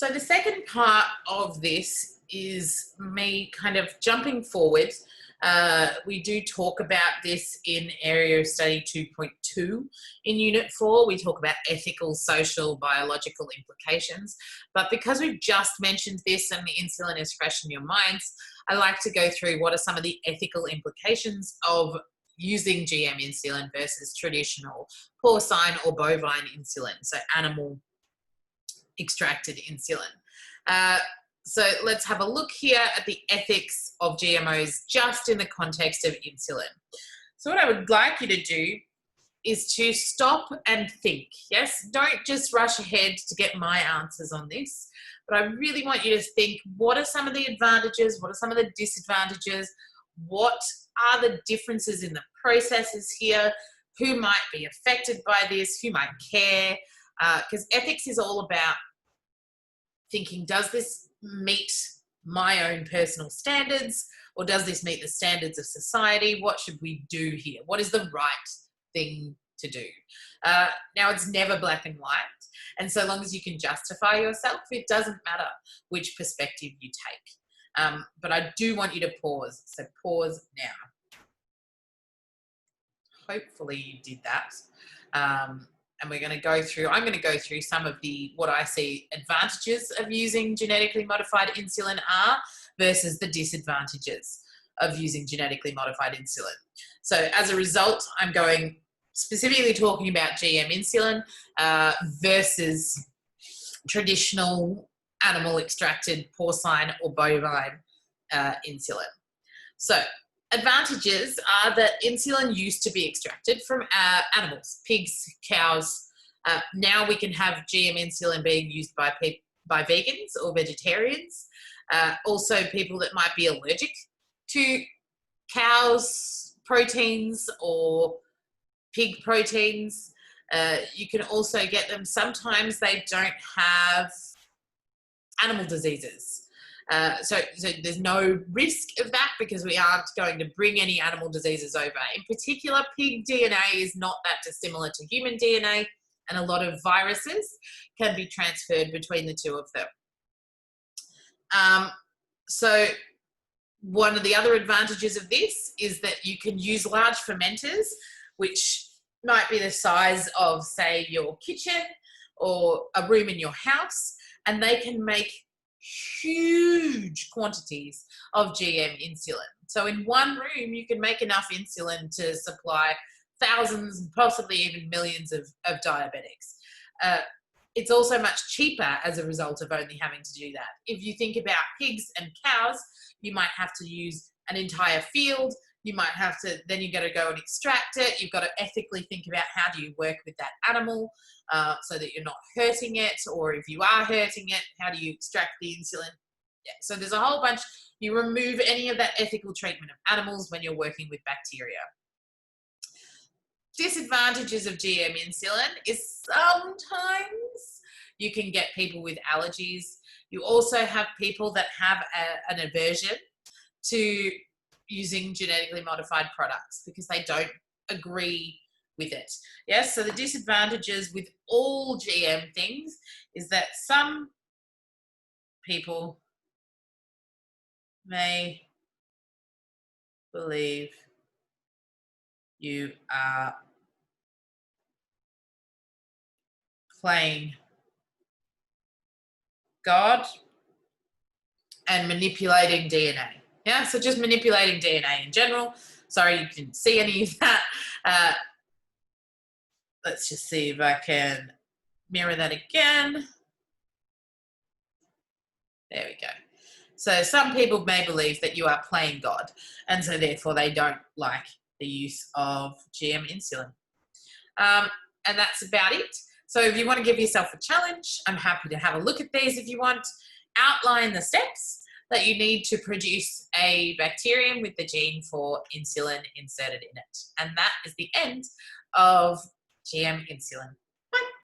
So the second part of this is me kind of jumping forward. We do talk about this in area of study 2.2 in unit 4. We talk about ethical, social, biological implications. But because we've just mentioned this and the insulin is fresh in your minds, I like to go through what are some of the ethical implications of using GM insulin versus traditional porcine or bovine insulin, so animal extracted insulin. So let's have a look here at the ethics of GMOs just in the context of insulin. So what I would like you to do is to stop and think. Yes, don't just rush ahead to get my answers on this, but I really want you to think, what are some of the advantages? What are some of the disadvantages? What are the differences in the processes here? Who might be affected by this? Who might care? Because ethics is all about thinking, does this meet my own personal standards, or does this meet the standards of society? What should we do here? What is the right thing to do? Now, it's never black and white, and so long as you can justify yourself, it doesn't matter which perspective you take. But I do want you to pause, so pause now. Hopefully you did that. And we're going to go through, I'm going to go through some of the, what I see advantages of using genetically modified insulin are versus the disadvantages of using genetically modified insulin. So as a result, I'm going specifically talking about GM insulin versus traditional animal extracted porcine or bovine insulin. So advantages are that insulin used to be extracted from animals, pigs, cows. Now we can have GM insulin being used by vegans or vegetarians. Also people that might be allergic to cows' proteins or pig proteins. You can also get them, sometimes they don't have animal diseases. So there's no risk of that because we aren't going to bring any animal diseases over. In particular, pig DNA is not that dissimilar to human DNA, and a lot of viruses can be transferred between the two of them. So one of the other advantages of this is that you can use large fermenters, which might be the size of, say, your kitchen or a room in your house, and they can make huge quantities of GM insulin. So in one room, you can make enough insulin to supply thousands, possibly even millions of diabetics. It's also much cheaper as a result of only having to do that. If you think about pigs and cows, you might have to use an entire field. You might have to, then you've got to go and extract it. You've got to ethically think about how do you work with that animal so that you're not hurting it, or if you are hurting it, how do you extract the insulin? Yeah. So there's a whole bunch. You remove any of that ethical treatment of animals when you're working with bacteria. Disadvantages of GM insulin is sometimes you can get people with allergies. You also have people that have an aversion to using genetically modified products because they don't agree with it. Yes, so the disadvantages with all GM things is that some people may believe you are playing God and manipulating DNA. Yeah, so just manipulating DNA in general. Sorry, you didn't see any of that. Let's just see if I can mirror that again. There we go. So some people may believe that you are playing God, and so therefore they don't like the use of GM insulin. And that's about it. So if you want to give yourself a challenge, I'm happy to have a look at these if you want. Outline the steps that you need to produce a bacterium with the gene for insulin inserted in it. And that is the end of GM insulin.